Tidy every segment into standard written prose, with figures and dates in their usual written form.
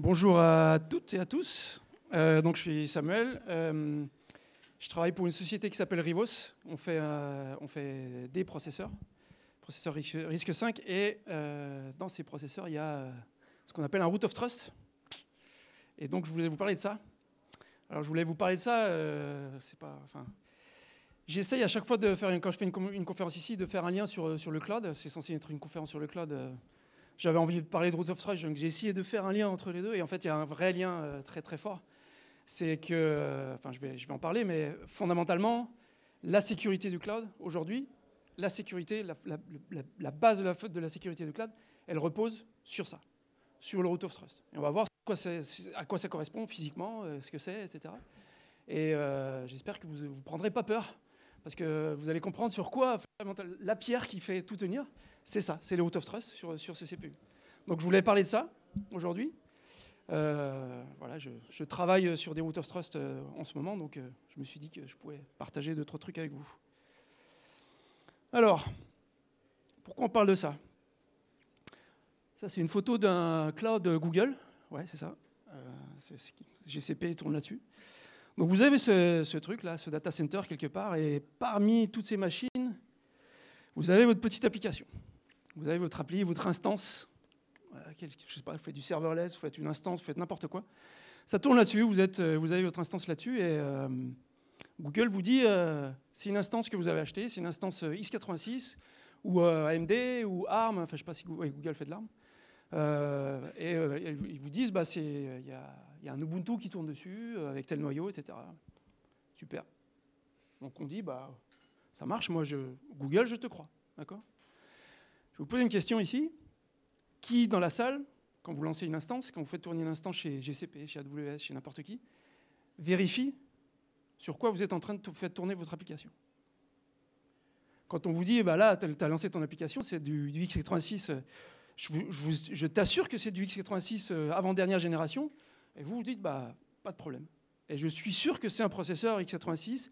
Bonjour à toutes et à tous. Donc je suis Samuel. Je travaille pour une société qui s'appelle Rivos. On fait des processeurs RISC-V, et dans ces processeurs, il y a ce qu'on appelle un root of trust. Et donc je voulais vous parler de ça. Alors je voulais vous parler de ça. J'essaye à chaque fois de faire, quand je fais une conférence ici, de faire un lien sur le cloud. C'est censé être une conférence sur le cloud. J'avais envie de parler de root of trust, donc j'ai essayé de faire un lien entre les deux. Et en fait, il y a un vrai lien très très fort. C'est que, je vais en parler, mais fondamentalement, la sécurité du cloud, aujourd'hui, la sécurité, la base de la sécurité du cloud, elle repose sur ça, sur le root of trust. Et on va voir à quoi ça correspond physiquement, ce que c'est, etc. Et j'espère que vous ne prendrez pas peur, parce que vous allez comprendre sur quoi la pierre qui fait tout tenir, c'est ça, c'est le root of trust sur ces CPU. Donc je voulais parler de ça aujourd'hui. Voilà, je travaille sur des root of trust en ce moment, donc je me suis dit que je pouvais partager d'autres trucs avec vous. Alors, pourquoi on parle de ça? Ça, c'est une photo d'un cloud Google. Ouais, c'est ça. GCP tourne là-dessus. Donc vous avez ce truc-là, ce data center quelque part, et parmi toutes ces machines, vous avez votre petite application. Vous avez votre appli, votre instance. Je ne sais pas, vous faites du serverless, vous faites une instance, vous faites n'importe quoi. Ça tourne là-dessus, vous avez votre instance là-dessus, et Google vous dit c'est une instance que vous avez achetée, c'est une instance x86 ou AMD ou ARM, enfin je ne sais pas si Google fait de l'ARM. Ils vous disent il y a un Ubuntu qui tourne dessus avec tel noyau, etc. Super. Donc on dit ça marche, Google, je te crois. D'accord ? Je vais vous poser une question ici. Qui, dans la salle, quand vous lancez une instance, quand vous faites tourner une instance chez GCP, chez AWS, chez n'importe qui, vérifie sur quoi vous êtes en train de faire tourner votre application. Quand on vous dit, là, tu as lancé ton application, c'est du x86, je t'assure que c'est du x86 avant-dernière génération, et vous dites, pas de problème. Et je suis sûr que c'est un processeur x86.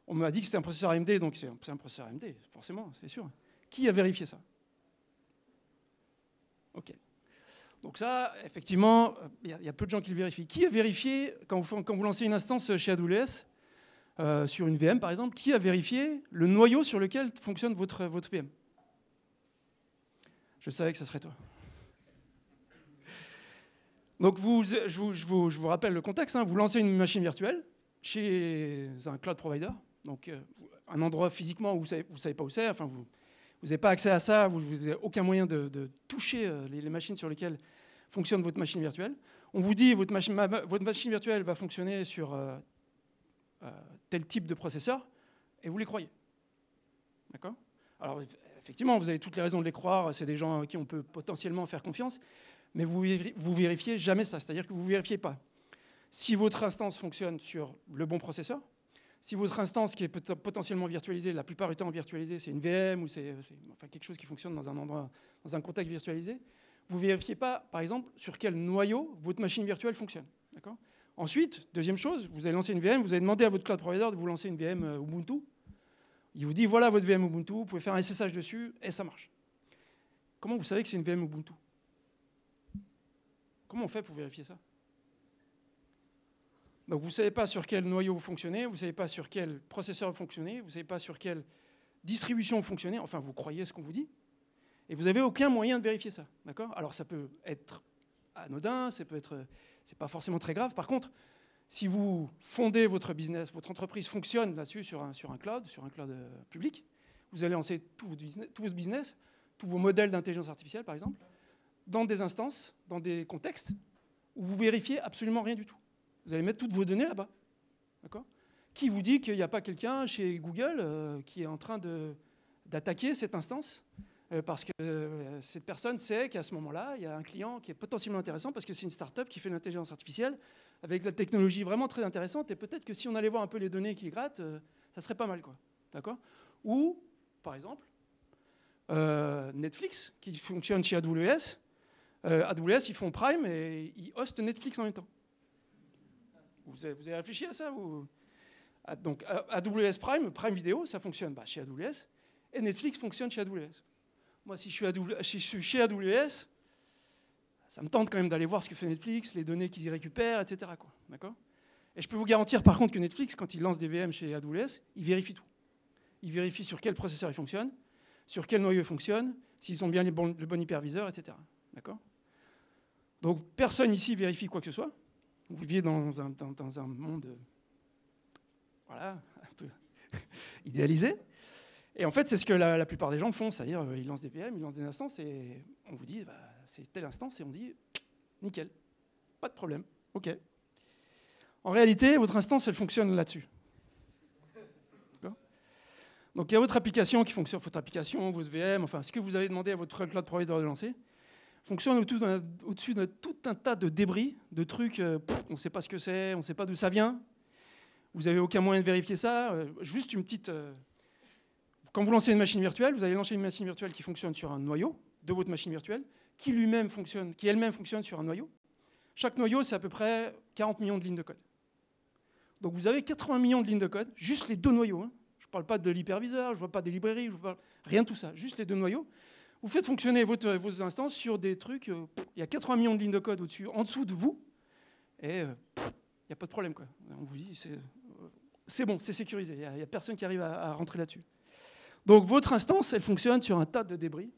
On m'a dit que c'était un processeur AMD, donc c'est un processeur AMD, forcément, c'est sûr. Qui a vérifié ça ? OK. Donc ça, effectivement, il y a peu de gens qui le vérifient. Qui a vérifié, quand vous lancez une instance chez AWS, sur une VM par exemple, qui a vérifié le noyau sur lequel fonctionne votre VM ? Je savais que ça serait toi. Donc je vous rappelle le contexte. Vous lancez une machine virtuelle chez un cloud provider, donc un endroit physiquement où vous savez pas où c'est, vous n'avez pas accès à ça, vous n'avez aucun moyen de toucher les machines sur lesquelles fonctionne votre machine virtuelle. On vous dit votre machine virtuelle va fonctionner sur tel type de processeur, et vous les croyez. D'accord ? Alors, effectivement, vous avez toutes les raisons de les croire, c'est des gens à qui on peut potentiellement faire confiance, mais vous vérifiez jamais ça. C'est-à-dire que vous ne vérifiez pas si votre instance fonctionne sur le bon processeur. Si votre instance qui est potentiellement virtualisée, la plupart du temps virtualisée, c'est une VM ou c'est quelque chose qui fonctionne dans un endroit, dans un contexte virtualisé, vous ne vérifiez pas, par exemple, sur quel noyau votre machine virtuelle fonctionne. D'accord ? Ensuite, deuxième chose, vous avez lancé une VM, vous avez demandé à votre cloud provider de vous lancer une VM Ubuntu. Il vous dit, voilà votre VM Ubuntu, vous pouvez faire un SSH dessus, et ça marche. Comment vous savez que c'est une VM Ubuntu ? Comment on fait pour vérifier ça ? Donc vous ne savez pas sur quel noyau vous fonctionnez, vous ne savez pas sur quel processeur vous fonctionnez, vous ne savez pas sur quelle distribution vous fonctionnez, enfin vous croyez ce qu'on vous dit, et vous n'avez aucun moyen de vérifier ça. D'accord ? Alors ça peut être anodin, c'est pas forcément très grave. Par contre, si vous fondez votre business, votre entreprise fonctionne là-dessus sur un cloud public, vous allez lancer tout votre business, tous vos modèles d'intelligence artificielle par exemple, dans des instances, dans des contextes où vous vérifiez absolument rien du tout. Vous allez mettre toutes vos données là-bas. D'accord ? Qui vous dit qu'il n'y a pas quelqu'un chez Google qui est en train d'attaquer cette instance parce que cette personne sait qu'à ce moment-là, il y a un client qui est potentiellement intéressant parce que c'est une start-up qui fait de l'intelligence artificielle avec la technologie vraiment très intéressante, et peut-être que si on allait voir un peu les données qui grattent, ça serait pas mal, quoi. D'accord ? Ou, par exemple, Netflix, qui fonctionne chez AWS. AWS, ils font Prime et ils hostent Netflix en même temps. Vous avez réfléchi à ça Donc, AWS Prime Video, ça fonctionne chez AWS, et Netflix fonctionne chez AWS. Moi, si je suis chez AWS, ça me tente quand même d'aller voir ce que fait Netflix, les données qu'il récupère, etc. quoi. D'accord ? Et je peux vous garantir par contre que Netflix, quand il lance des VM chez AWS, il vérifie tout. Il vérifie sur quel processeur il fonctionne, sur quel noyau il fonctionne, s'ils ont bien le bon hyperviseur, etc. D'accord ? Donc personne ici vérifie quoi que ce soit. Vous viviez dans un monde voilà, un peu idéalisé. Et en fait, c'est ce que la plupart des gens font, c'est-à-dire ils lancent des VM, ils lancent des instances, et on vous dit, bah, c'est telle instance, et on dit, nickel, pas de problème, ok. En réalité, votre instance, elle fonctionne là-dessus. Donc il y a votre application qui fonctionne, votre application, votre VM, enfin ce que vous avez demandé à votre cloud provider de lancer, fonctionne au-dessus de tout un tas de débris, de trucs, on ne sait pas ce que c'est, on ne sait pas d'où ça vient, vous n'avez aucun moyen de vérifier ça, juste une petite... Quand vous lancez une machine virtuelle, vous allez lancer une machine virtuelle qui fonctionne sur un noyau de votre machine virtuelle, qui elle-même fonctionne sur un noyau. Chaque noyau, c'est à peu près 40 millions de lignes de code. Donc vous avez 80 millions de lignes de code, juste les deux noyaux. Hein. Je ne parle pas de l'hyperviseur, je ne vois pas des librairies, je ne vois pas rien de tout ça, juste les deux noyaux. Vous faites fonctionner vos instances sur des trucs, il y a 80 millions de lignes de code au-dessus, en dessous de vous, et il n'y a pas de problème, quoi. On vous dit, c'est bon, c'est sécurisé, il n'y a personne qui arrive à rentrer là-dessus. Donc votre instance, elle fonctionne sur un tas de débris.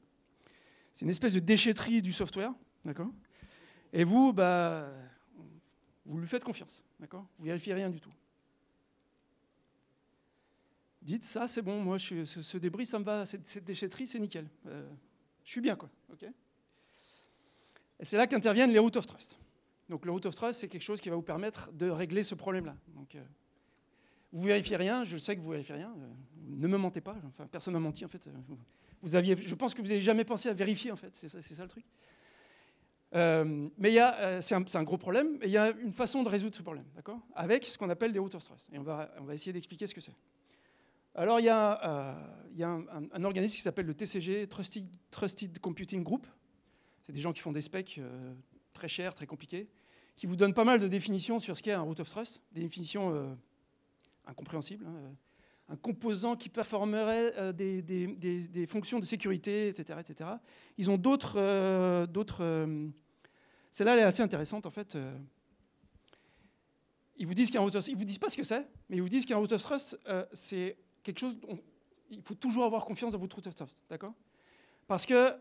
C'est une espèce de déchetterie du software, d'accord ? Et vous, bah, vous lui faites confiance, d'accord ? Vous vérifiez rien du tout. Dites ça, c'est bon, moi, ce débris, ça me va, cette déchetterie, c'est nickel. Je suis bien, quoi. Okay ? Et c'est là qu'interviennent les root of trust. Donc le root of trust, c'est quelque chose qui va vous permettre de régler ce problème-là. Donc, vous vérifiez rien, je sais que vous vérifiez rien, ne me mentez pas, enfin, personne n'a menti, en fait. Je pense que vous n'avez jamais pensé à vérifier, en fait, c'est ça le truc. Mais c'est un gros problème, et il y a une façon de résoudre ce problème, d'accord ? Avec ce qu'on appelle des root of trust. Et on va essayer d'expliquer ce que c'est. Alors, il y a un organisme qui s'appelle le TCG, Trusted Computing Group. C'est des gens qui font des specs très chers, très compliqués, qui vous donnent pas mal de définitions sur ce qu'est un root of trust, des définitions incompréhensibles, hein, un composant qui performerait des fonctions de sécurité, etc., etc. Ils ont d'autres... Celle-là, elle est assez intéressante, en fait. Ils vous disent qu'un root of trust, ils vous disent pas ce que c'est, mais ils vous disent qu'un root of trust, c'est quelque chose... il faut toujours avoir confiance dans votre root of trust, d'accord ? Parce que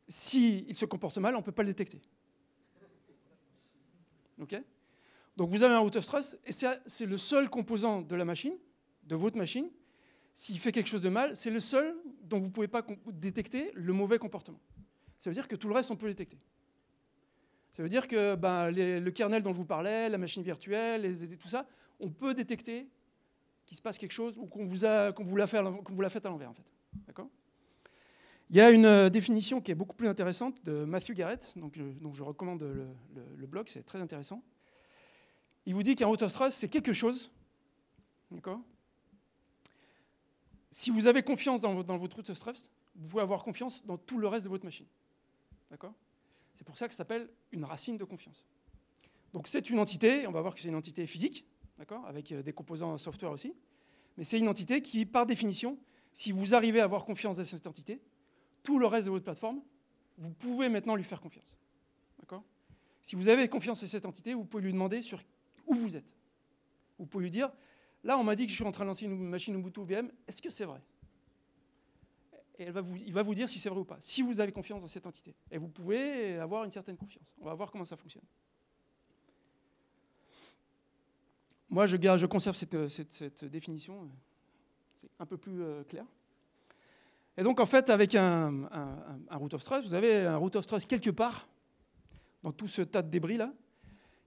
s'il se comporte mal, on ne peut pas le détecter. OK ? Donc vous avez un root of trust, et c'est le seul composant de la machine, de votre machine. S'il fait quelque chose de mal, c'est le seul dont vous ne pouvez pas détecter le mauvais comportement. Ça veut dire que tout le reste, on peut le détecter. Ça veut dire que le kernel dont je vous parlais, la machine virtuelle, tout ça, on peut détecter qu'il se passe quelque chose ou qu'on vous l'a fait à l'envers, en fait. D'accord ? Il y a une définition qui est beaucoup plus intéressante de Matthew Garrett, donc je recommande le blog, c'est très intéressant. Il vous dit qu'un root of trust, c'est quelque chose, d'accord ? Si vous avez confiance dans votre root of trust, vous pouvez avoir confiance dans tout le reste de votre machine. D'accord ? C'est pour ça que ça s'appelle une racine de confiance. Donc c'est une entité, on va voir que c'est une entité physique, d'accord ? Avec des composants software aussi, mais c'est une entité qui, par définition, si vous arrivez à avoir confiance dans cette entité, tout le reste de votre plateforme, vous pouvez maintenant lui faire confiance. D'accord ? Si vous avez confiance en cette entité, vous pouvez lui demander sur où vous êtes. Vous pouvez lui dire, là, on m'a dit que je suis en train de lancer une machine Ubuntu VM, est-ce que c'est vrai ? Et il va vous dire si c'est vrai ou pas, si vous avez confiance dans cette entité. Et vous pouvez avoir une certaine confiance. On va voir comment ça fonctionne. Moi, je conserve cette définition. C'est un peu plus clair. Et donc, en fait, avec un root of trust, vous avez un root of trust quelque part, dans tout ce tas de débris-là.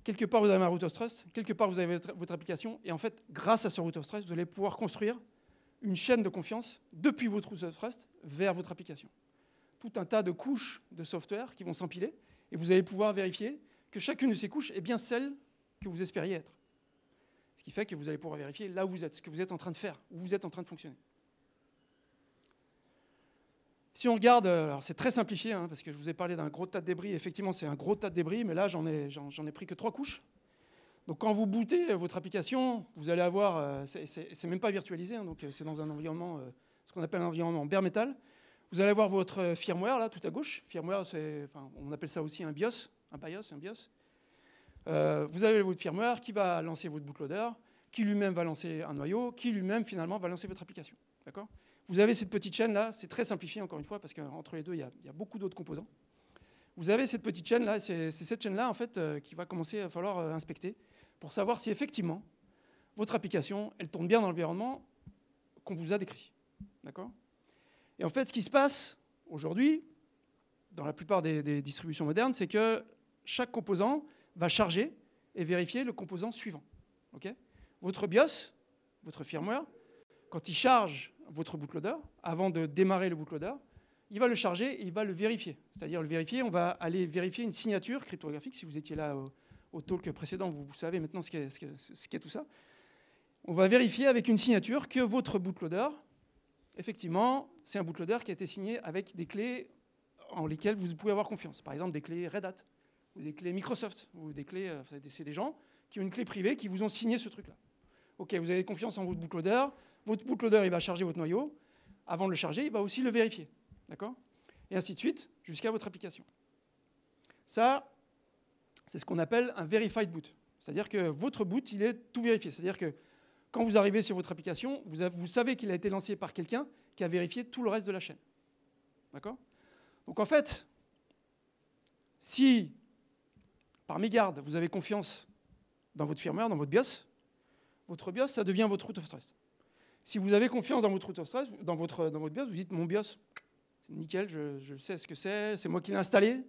Quelque part, vous avez un root of trust, quelque part, vous avez votre application. Et en fait, grâce à ce root of trust, vous allez pouvoir construire une chaîne de confiance depuis votre root of trust vers votre application. Tout un tas de couches de software qui vont s'empiler, et vous allez pouvoir vérifier que chacune de ces couches est bien celle que vous espériez être. Ce qui fait que vous allez pouvoir vérifier là où vous êtes, ce que vous êtes en train de faire, où vous êtes en train de fonctionner. Si on regarde, alors c'est très simplifié, hein, parce que je vous ai parlé d'un gros tas de débris, effectivement c'est un gros tas de débris, mais là j'en ai pris que 3 couches. Donc quand vous bootez votre application, vous allez avoir, c'est même pas virtualisé, hein, donc c'est dans un environnement, ce qu'on appelle un environnement bare metal. Vous allez avoir votre firmware là tout à gauche. Firmware, on appelle ça aussi un BIOS, un BIOS, un BIOS. Vous avez votre firmware qui va lancer votre bootloader, qui lui-même va lancer un noyau, qui lui-même finalement va lancer votre application. D'accord ? Vous avez cette petite chaîne-là, c'est très simplifié encore une fois, parce qu'entre les deux, il y a beaucoup d'autres composants. Vous avez cette petite chaîne-là, c'est cette chaîne-là en fait, qui va commencer à falloir inspecter pour savoir si effectivement votre application, elle tourne bien dans l'environnement qu'on vous a décrit. D'accord ? Et en fait, ce qui se passe aujourd'hui, dans la plupart des distributions modernes, c'est que chaque composant va charger et vérifier le composant suivant. Okay ? Votre BIOS, votre firmware, quand il charge votre bootloader, avant de démarrer le bootloader, il va le charger et il va le vérifier. C'est-à-dire le vérifier, on va aller vérifier une signature cryptographique. Si vous étiez là au talk précédent, vous savez maintenant ce qu'est tout ça. On va vérifier avec une signature que votre bootloader, effectivement, c'est un bootloader qui a été signé avec des clés en lesquelles vous pouvez avoir confiance. Par exemple, des clés Red Hat, ou des clés Microsoft, ou des clés... c'est des gens qui ont une clé privée qui vous ont signé ce truc-là. OK, vous avez confiance en votre bootloader. Votre bootloader, il va charger votre noyau. Avant de le charger, il va aussi le vérifier. D'accord ? Et ainsi de suite, jusqu'à votre application. Ça, c'est ce qu'on appelle un verified boot. C'est-à-dire que votre boot, il est tout vérifié. C'est-à-dire que quand vous arrivez sur votre application, vous savez qu'il a été lancé par quelqu'un qui a vérifié tout le reste de la chaîne. D'accord ? Donc en fait, si, par mégarde, vous avez confiance dans votre firmware, dans votre BIOS, ça devient votre root of trust. Si vous avez confiance dans votre root of trust, dans votre BIOS, vous dites mon BIOS, c'est nickel, je sais ce que c'est moi qui l'ai installé,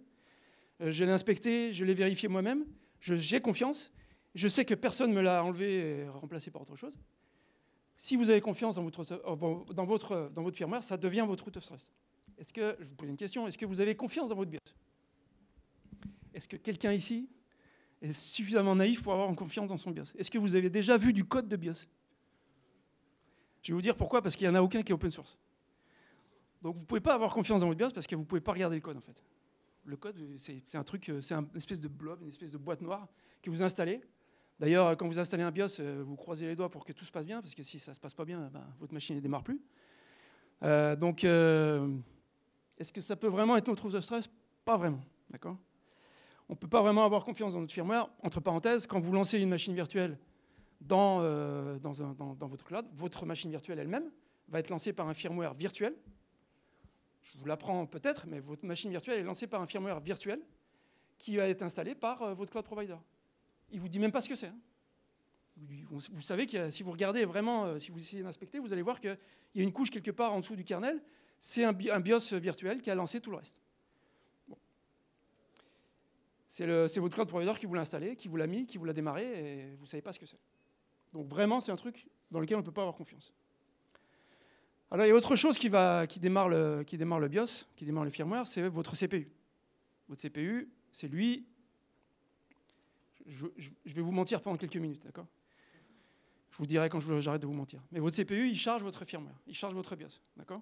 je l'ai inspecté, je l'ai vérifié moi-même, j'ai confiance, je sais que personne ne me l'a enlevé et remplacé par autre chose. Si vous avez confiance dans votre firmware, ça devient votre root of trust. Je vous pose une question, est-ce que vous avez confiance dans votre BIOS ? Est-ce que quelqu'un ici est suffisamment naïf pour avoir confiance dans son BIOS ? Est-ce que vous avez déjà vu du code de BIOS ? Je vais vous dire pourquoi, parce qu'il n'y en a aucun qui est open source. Donc vous ne pouvez pas avoir confiance dans votre BIOS parce que vous ne pouvez pas regarder le code en fait. Le code, c'est un truc, c'est une espèce de blob, une espèce de boîte noire que vous installez. D'ailleurs, quand vous installez un BIOS, vous croisez les doigts pour que tout se passe bien, parce que si ça ne se passe pas bien, votre machine ne démarre plus. Est-ce que ça peut vraiment être notre root of trust ? Pas vraiment, d'accord ? On ne peut pas vraiment avoir confiance dans notre firmware. Entre parenthèses, quand vous lancez une machine virtuelle dans votre cloud, votre machine virtuelle elle-même va être lancée par un firmware virtuel. Je vous l'apprends peut-être, mais votre machine virtuelle est lancée par un firmware virtuel qui va être installé par votre cloud provider. Il ne vous dit même pas ce que c'est. Hein. Vous savez que si vous regardez vraiment, si vous essayez d'inspecter, vous allez voir qu'il y a une couche quelque part en dessous du kernel. C'est un BIOS virtuel qui a lancé tout le reste. Bon. C'est votre cloud provider qui vous l'a installé, qui vous l'a mis, qui vous l'a démarré, et vous ne savez pas ce que c'est. Donc vraiment, c'est un truc dans lequel on ne peut pas avoir confiance. Alors il y a autre chose qui démarre le BIOS, qui démarre le firmware, c'est votre CPU. Votre CPU, c'est lui... Je vais vous mentir pendant quelques minutes, d'accord ? Je vous dirai quand j'arrête de vous mentir. Mais votre CPU, il charge votre firmware, il charge votre BIOS, d'accord ?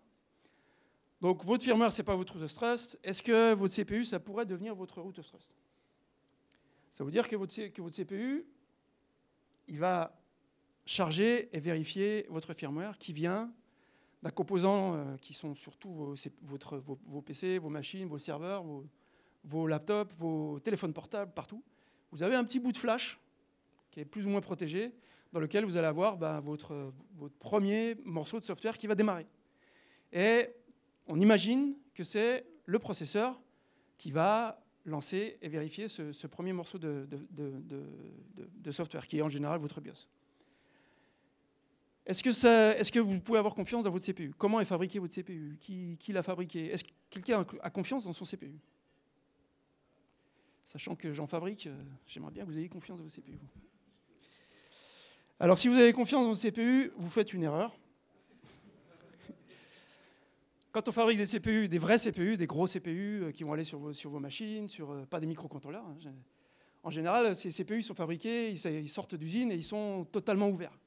Donc votre firmware, ce n'est pas votre root of trust. Est-ce que votre CPU, ça pourrait devenir votre root of trust ? Ça veut dire que votre CPU, il va charger et vérifier votre firmware qui vient d'un composant qui sont surtout vos PC, vos machines, vos serveurs, vos laptops, vos téléphones portables, partout. Vous avez un petit bout de flash qui est plus ou moins protégé, dans lequel vous allez avoir votre premier morceau de software qui va démarrer. Et on imagine que c'est le processeur qui va lancer et vérifier ce premier morceau de software, qui est en général votre BIOS. Est-ce que vous pouvez avoir confiance dans votre CPU ? Comment est fabriqué votre CPU ? Qui l'a fabriqué ? Est-ce que quelqu'un a confiance dans son CPU ? Sachant que j'en fabrique, j'aimerais bien que vous ayez confiance dans votre CPU. Alors, si vous avez confiance dans votre CPU, vous faites une erreur. Quand on fabrique des CPU, des vrais CPU, des gros CPU qui vont aller sur vos machines, pas des microcontrôleurs, hein, en général, ces CPU sont fabriqués, ils sortent d'usine et ils sont totalement ouverts.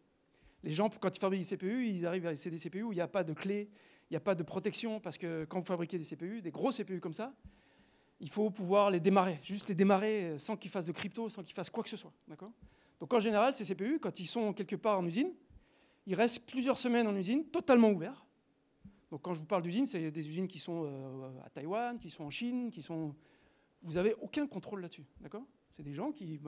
Les gens, quand ils fabriquent des CPU, ils arrivent à des CPU où il n'y a pas de clé, il n'y a pas de protection, parce que quand vous fabriquez des CPU, des gros CPU comme ça, il faut pouvoir les démarrer, juste les démarrer sans qu'ils fassent de crypto, sans qu'ils fassent quoi que ce soit. D'accord ? Donc en général, ces CPU, quand ils sont quelque part en usine, ils restent plusieurs semaines en usine, totalement ouverts. Donc quand je vous parle d'usines, c'est des usines qui sont à Taïwan, qui sont en Chine, qui sont vous n'avez aucun contrôle là-dessus. D'accord ? C'est des gens qui...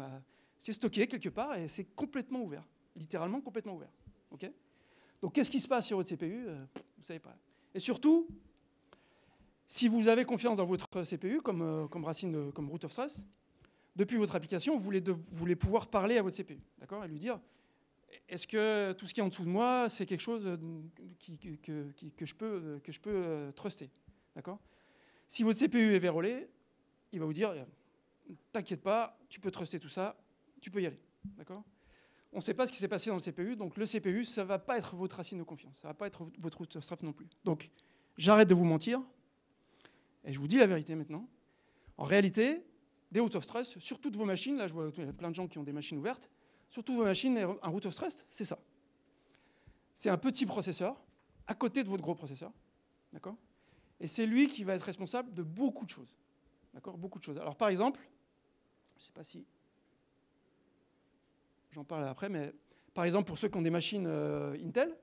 c'est stocké quelque part et c'est complètement ouvert. Littéralement complètement ouvert. Okay ? Donc qu'est-ce qui se passe sur votre CPU ? Vous ne savez pas. Et surtout, si vous avez confiance dans votre CPU comme racine, comme root of trust, depuis votre application, vous voulez pouvoir parler à votre CPU, d'accord ? Et lui dire, est-ce que tout ce qui est en dessous de moi, c'est quelque chose que je peux truster, d'accord ? Si votre CPU est vérolé, il va vous dire, t'inquiète pas, tu peux truster tout ça, tu peux y aller, d'accord ? On ne sait pas ce qui s'est passé dans le CPU, donc le CPU, ça ne va pas être votre racine de confiance, ça ne va pas être votre root of trust non plus. Donc, j'arrête de vous mentir, et je vous dis la vérité maintenant. En réalité, des root of trust, sur toutes vos machines, là je vois plein de gens qui ont des machines ouvertes, sur toutes vos machines, un root of trust, c'est ça. C'est un petit processeur à côté de votre gros processeur, d'accord ? Et c'est lui qui va être responsable de beaucoup de choses, d'accord ? Beaucoup de choses. Alors par exemple, je ne sais pas si j'en parle après, mais par exemple pour ceux qui ont des machines Intel,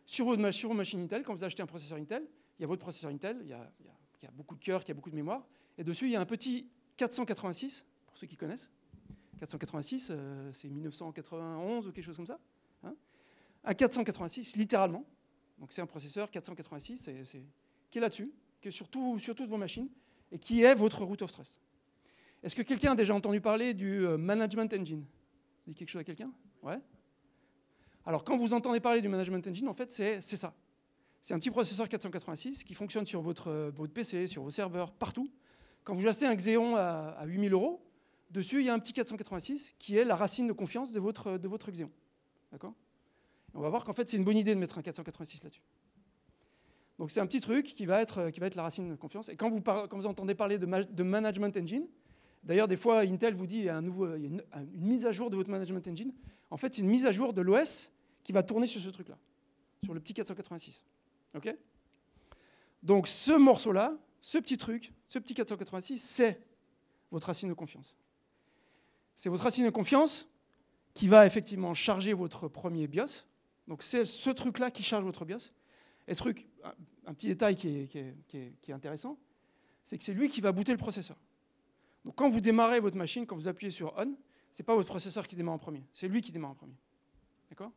sur vos machines Intel, quand vous achetez un processeur Intel, il y a votre processeur Intel, il y a beaucoup de cœur, il y a beaucoup de mémoire, et dessus il y a un petit 486, pour ceux qui connaissent. 486, c'est 1991 ou quelque chose comme ça. Hein, un 486, littéralement. Donc c'est un processeur 486 qui est là-dessus, qui est sur toutes vos machines, et qui est votre root of trust. Est-ce que quelqu'un a déjà entendu parler du Management Engine ? Ça dit quelque chose à quelqu'un ? Ouais. Alors quand vous entendez parler du Management Engine, en fait, c'est ça. C'est un petit processeur 486 qui fonctionne sur votre PC, sur vos serveurs, partout. Quand vous achetez un Xeon à 8 000 €, dessus, il y a un petit 486 qui est la racine de confiance de votre Xeon. D'accord ? On va voir qu'en fait, c'est une bonne idée de mettre un 486 là-dessus. Donc c'est un petit truc qui va être la racine de confiance. Et quand vous entendez parler de Management Engine, d'ailleurs, des fois, Intel vous dit il y a une mise à jour de votre Management Engine. En fait, c'est une mise à jour de l'OS qui va tourner sur ce truc-là, sur le petit 486. OK ? Donc ce morceau-là, ce petit truc, ce petit 486, c'est votre racine de confiance. C'est votre racine de confiance qui va effectivement charger votre premier BIOS. Donc c'est ce truc-là qui charge votre BIOS. Et un petit détail qui est intéressant, c'est que c'est lui qui va booter le processeur. Donc quand vous démarrez votre machine, quand vous appuyez sur On, ce n'est pas votre processeur qui démarre en premier, c'est lui qui démarre en premier. D'accord ?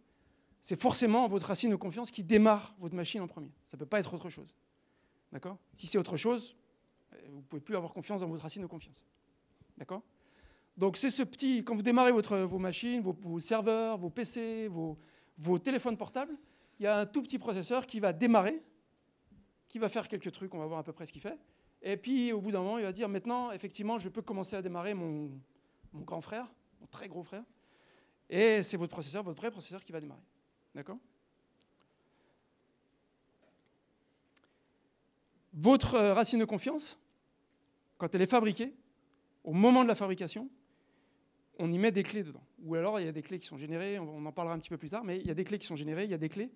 C'est forcément votre racine de confiance qui démarre votre machine en premier. Ça ne peut pas être autre chose. D'accord ? Si c'est autre chose, vous ne pouvez plus avoir confiance dans votre racine de confiance. D'accord ? Donc c'est ce petit, quand vous démarrez vos machines, vos serveurs, vos PC, vos téléphones portables, il y a un tout petit processeur qui va démarrer, qui va faire quelques trucs, on va voir à peu près ce qu'il fait. Et puis au bout d'un moment, il va dire maintenant, effectivement, je peux commencer à démarrer mon grand frère, mon très gros frère. Et c'est votre processeur, votre vrai processeur qui va démarrer. D'accord ? Votre racine de confiance, quand elle est fabriquée, au moment de la fabrication, on y met des clés dedans. Ou alors, il y a des clés qui sont générées, on en parlera un petit peu plus tard, mais il y a des clés qui sont générées, il y a des clés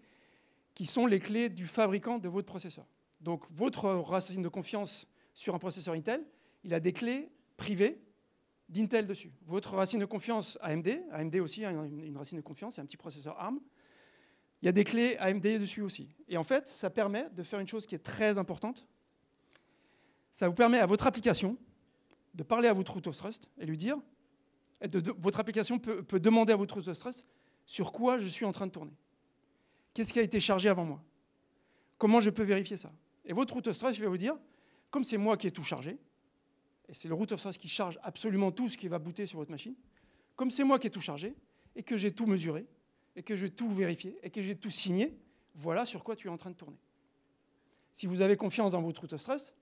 qui sont les clés du fabricant de votre processeur. Donc, votre racine de confiance sur un processeur Intel, il a des clés privées d'Intel dessus. Votre racine de confiance AMD aussi a une racine de confiance, c'est un petit processeur ARM. Il y a des clés AMD dessus aussi. Et en fait, ça permet de faire une chose qui est très importante. Ça vous permet à votre application de parler à votre root of trust et lui dire, votre application peut demander à votre root of trust sur quoi je suis en train de tourner. Qu'est-ce qui a été chargé avant moi? Comment je peux vérifier ça? Et votre root of trust va vous dire, comme c'est moi qui ai tout chargé, et c'est le root of trust qui charge absolument tout ce qui va booter sur votre machine, comme c'est moi qui ai tout chargé, et que j'ai tout mesuré, et que j'ai tout vérifié, et que j'ai tout signé, voilà sur quoi tu es en train de tourner. Si vous avez confiance dans votre root of trust,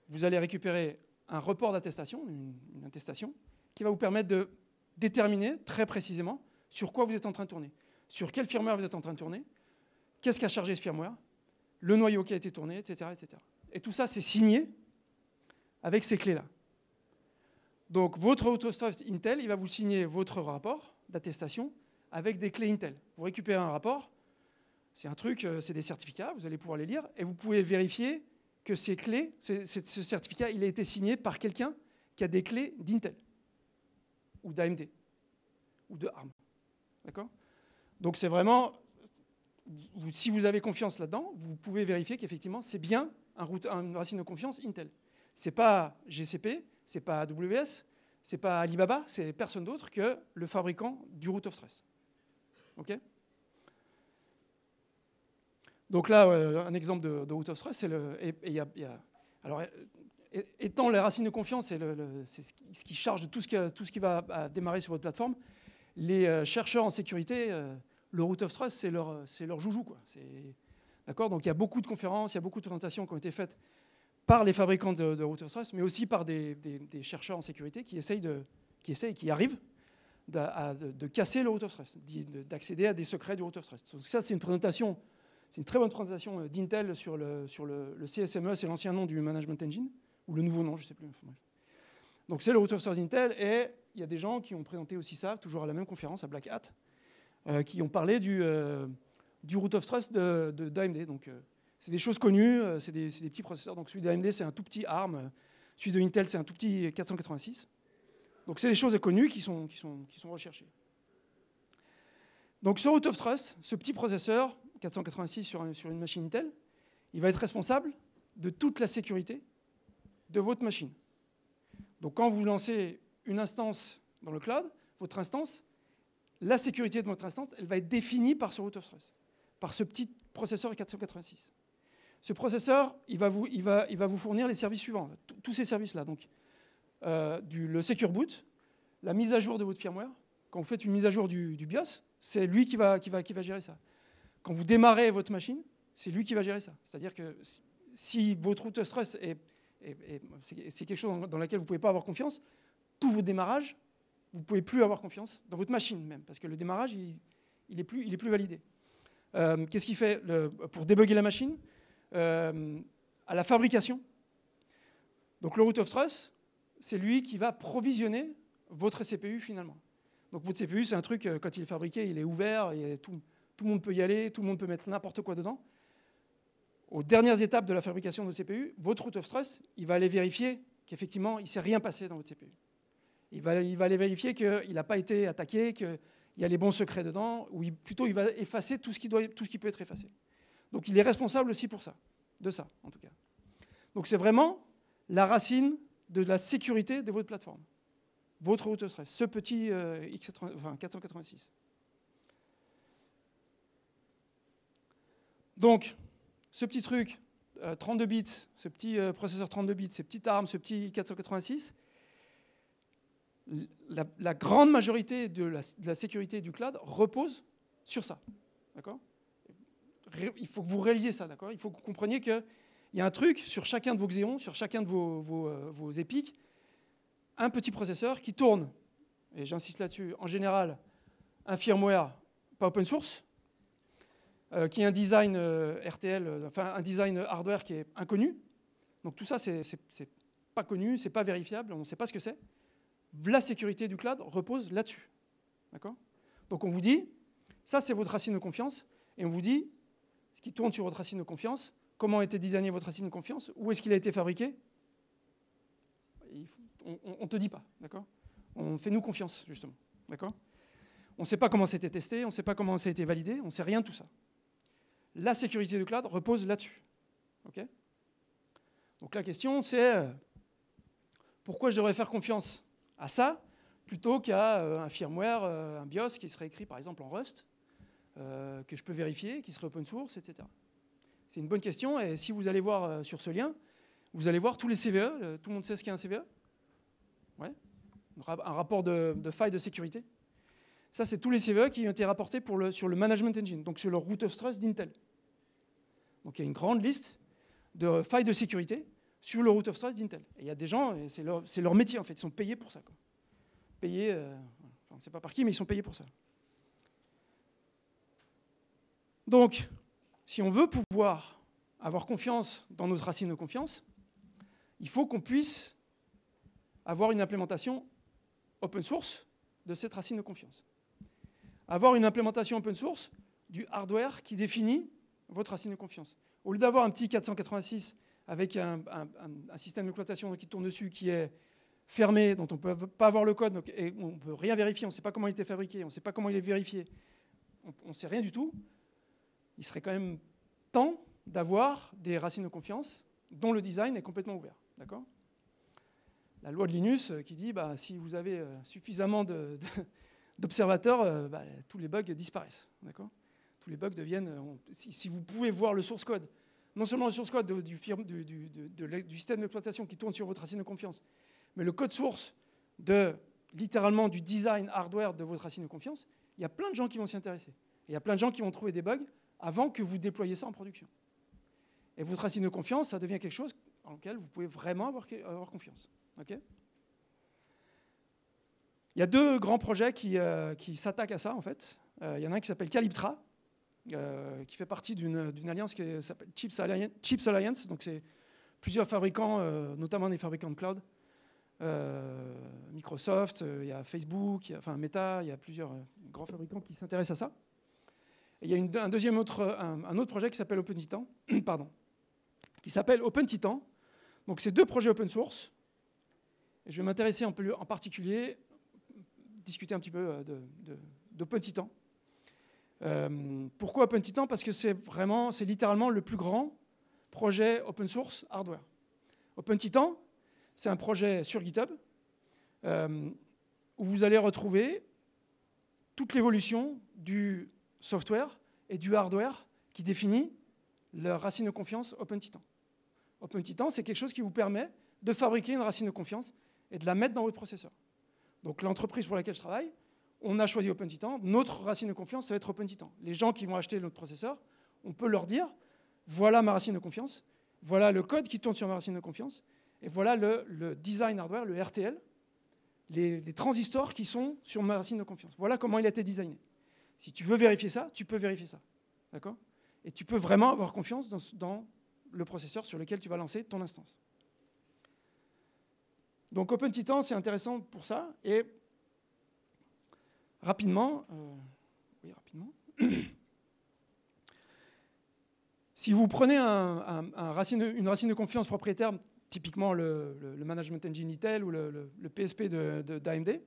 vous allez récupérer un report d'attestation, une attestation, qui va vous permettre de déterminer très précisément sur quoi vous êtes en train de tourner, sur quel firmware vous êtes en train de tourner, qu'est-ce qu'a chargé ce firmware, le noyau qui a été tourné, etc., etc. Et tout ça, c'est signé avec ces clés-là. Donc, votre root of trust Intel, il va vous signer votre rapport d'attestation avec des clés Intel. Vous récupérez un rapport, c'est un truc, c'est des certificats, vous allez pouvoir les lire, et vous pouvez vérifier que ces clés, ce certificat, il a été signé par quelqu'un qui a des clés d'Intel, ou d'AMD, ou de ARM. D'accord ? Donc c'est vraiment, si vous avez confiance là-dedans, vous pouvez vérifier qu'effectivement, c'est bien une racine de confiance Intel. Ce n'est pas GCP, c'est pas AWS, c'est pas Alibaba, c'est personne d'autre que le fabricant du Root of Trust. OK ? Donc là, un exemple de Root of Trust, c'est le. Alors, étant les racines de confiance, c'est ce qui charge tout ce qui va démarrer sur votre plateforme, les chercheurs en sécurité, le Root of Trust, c'est leur joujou, quoi. D'accord ? Donc il y a beaucoup de conférences, il y a beaucoup de présentations qui ont été faites par les fabricants de Root of Trust, mais aussi par des chercheurs en sécurité qui qui arrivent de casser le Root of Trust, d'accéder à des secrets du Root of Trust. Donc ça, c'est une très bonne présentation d'Intel sur le CSME, c'est l'ancien nom du Management Engine, ou le nouveau nom, je ne sais plus. Enfin, bref. Donc c'est le Root of Trust d'Intel, et il y a des gens qui ont présenté aussi ça, toujours à la même conférence, à Black Hat, qui ont parlé du Root of Trust d'AMD. Donc c'est des choses connues, c'est des petits processeurs. Donc celui d'AMD, c'est un tout petit ARM, celui de Intel, c'est un tout petit 486. Donc c'est des choses connues qui sont recherchées. Donc ce Root of Trust, ce petit processeur 486 sur une machine Intel, il va être responsable de toute la sécurité de votre machine. Donc quand vous lancez une instance dans le cloud, votre instance, la sécurité de votre instance, elle va être définie par ce Root of Trust, par ce petit processeur 486. Ce processeur, il va vous fournir les services suivants, tous ces services-là. Donc le Secure Boot, la mise à jour de votre firmware. Quand vous faites une mise à jour du BIOS, c'est lui qui va gérer ça. Quand vous démarrez votre machine, c'est lui qui va gérer ça. C'est-à-dire que si votre Root of Trust c'est quelque chose dans lequel vous ne pouvez pas avoir confiance, tous vos démarrages, vous ne pouvez plus avoir confiance dans votre machine même, parce que le démarrage, il est plus validé. Qu'est-ce qu'il fait pour débugger la machine à la fabrication? Donc le Root of Trust, c'est lui qui va provisionner votre CPU finalement. Donc votre CPU, c'est un truc, quand il est fabriqué, il est ouvert, tout le monde peut y aller, tout le monde peut mettre n'importe quoi dedans. Aux dernières étapes de la fabrication de votre CPU, votre Root of Trust, il va aller vérifier qu'effectivement, il ne s'est rien passé dans votre CPU. Il va aller vérifier qu'il n'a pas été attaqué, qu'il y a les bons secrets dedans, ou plutôt il va effacer tout ce qui peut être effacé. Donc il est responsable aussi de ça en tout cas. Donc c'est vraiment la racine de la sécurité de votre plateforme. Votre Root of Trust, ce petit 486. Donc, ce petit truc, 32 bits, ce petit processeur 32 bits, ces petites ARM, ce petit 486, la grande majorité de la sécurité du cloud repose sur ça. D'accord ? Il faut que vous réalisiez ça, d'accord ? Il faut que vous compreniez qu'il y a un truc sur chacun de vos Xeon, sur chacun de vos EPIC, un petit processeur qui tourne, et j'insiste là-dessus, en général, un firmware pas open source, qui est un design RTL, enfin un design hardware qui est inconnu. Donc tout ça, c'est pas connu, c'est pas vérifiable, on ne sait pas ce que c'est. La sécurité du cloud repose là-dessus. D'accord ? Donc on vous dit, ça c'est votre racine de confiance, et on vous dit, ce qui tourne sur votre racine de confiance, comment a été designé votre racine de confiance, où est-ce qu'il a été fabriqué ? On ne te dit pas, d'accord ? On fait nous confiance, justement, d'accord ? On ne sait pas comment c'était testé, on ne sait pas comment ça a été validé, on ne sait rien de tout ça. La sécurité du cloud repose là-dessus. Okay ? Donc la question, c'est pourquoi je devrais faire confiance à ça plutôt qu'à un firmware, un BIOS qui serait écrit par exemple en Rust, que je peux vérifier, qui serait open source, etc. C'est une bonne question, et si vous allez voir sur ce lien, vous allez voir tous les CVE. Tout le monde sait ce qu'est un CVE ? Ouais. Un rapport de faille de sécurité. Ça, c'est tous les CVE qui ont été rapportés sur le Management Engine, donc sur le Root of Trust d'Intel. Donc il y a une grande liste de failles de sécurité sur le Root of Trust d'Intel. Et il y a des gens, et c'est leur métier en fait, ils sont payés pour ça. Quoi. Payés, on ne sait pas par qui, mais ils sont payés pour ça. Donc, si on veut pouvoir avoir confiance dans notre racine de confiance, il faut qu'on puisse avoir une implémentation open source de cette racine de confiance. Avoir une implémentation open source du hardware qui définit votre racine de confiance. Au lieu d'avoir un petit 486 avec un système d'exploitation qui tourne dessus, qui est fermé, dont on ne peut pas avoir le code, donc, et on ne peut rien vérifier, on ne sait pas comment il a été fabriqué, on ne sait pas comment il est vérifié, on ne sait rien du tout, il serait quand même temps d'avoir des racines de confiance dont le design est complètement ouvert. D'accord ? la loi de Linus qui dit si vous avez suffisamment d'observateurs, tous les bugs disparaissent. D'accord ? Tous les bugs deviennent... si vous pouvez voir le source code, non seulement le source code du système d'exploitation qui tourne sur votre racine de confiance, mais le code source littéralement du design hardware de votre racine de confiance, il y a plein de gens qui vont s'y intéresser. Il y a plein de gens qui vont trouver des bugs avant que vous déployiez ça en production. Et votre racine de confiance, ça devient quelque chose en lequel vous pouvez vraiment avoir confiance. Okay ? Il y a 2 grands projets qui s'attaquent à ça, en fait. Il y en a un qui s'appelle Calyptra, qui fait partie d'une alliance qui s'appelle Chips Alliance. Donc c'est plusieurs fabricants, notamment des fabricants de cloud. Microsoft, il y a Facebook, Meta, il y a plusieurs grands fabricants qui s'intéressent à ça. Et il y a un autre projet qui s'appelle OpenTitan, qui s'appelle OpenTitan. Donc c'est 2 projets open source. Et je vais m'intéresser en particulier, discuter un petit peu d'OpenTitan. Pourquoi OpenTitan ? Parce que c'est littéralement le plus grand projet open source hardware. OpenTitan, c'est un projet sur GitHub où vous allez retrouver toute l'évolution du software et du hardware qui définit la racine de confiance OpenTitan. OpenTitan, c'est quelque chose qui vous permet de fabriquer une racine de confiance et de la mettre dans votre processeur. Donc l'entreprise pour laquelle je travaille, on a choisi OpenTitan. Notre racine de confiance, ça va être OpenTitan. Les gens qui vont acheter notre processeur, on peut leur dire, voilà ma racine de confiance, voilà le code qui tourne sur ma racine de confiance, et voilà le design hardware, le RTL, les transistors qui sont sur ma racine de confiance. Voilà comment il a été designé. Si tu veux vérifier ça, tu peux vérifier ça. D'accord ? Et tu peux vraiment avoir confiance dans le processeur sur lequel tu vas lancer ton instance. Donc OpenTitan, c'est intéressant pour ça. Et rapidement, si vous prenez une racine de confiance propriétaire, typiquement le Management Engine Intel ou le PSP d'AMD,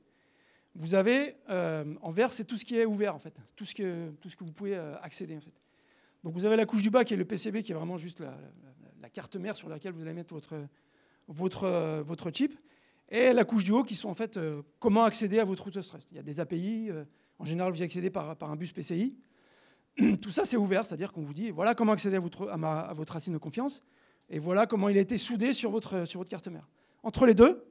vous avez en vert, c'est tout ce qui est ouvert, en fait, tout ce que vous pouvez accéder. En fait. Donc vous avez la couche du bas qui est le PCB, qui est vraiment juste la carte mère sur laquelle vous allez mettre votre chip, et la couche du haut qui sont en fait comment accéder à votre route stress. Il y a des API, en général vous y accédez par un bus PCI. Tout ça c'est ouvert, c'est-à-dire qu'on vous dit voilà comment accéder à votre racine de confiance, et voilà comment il a été soudé sur votre carte mère. Entre les deux,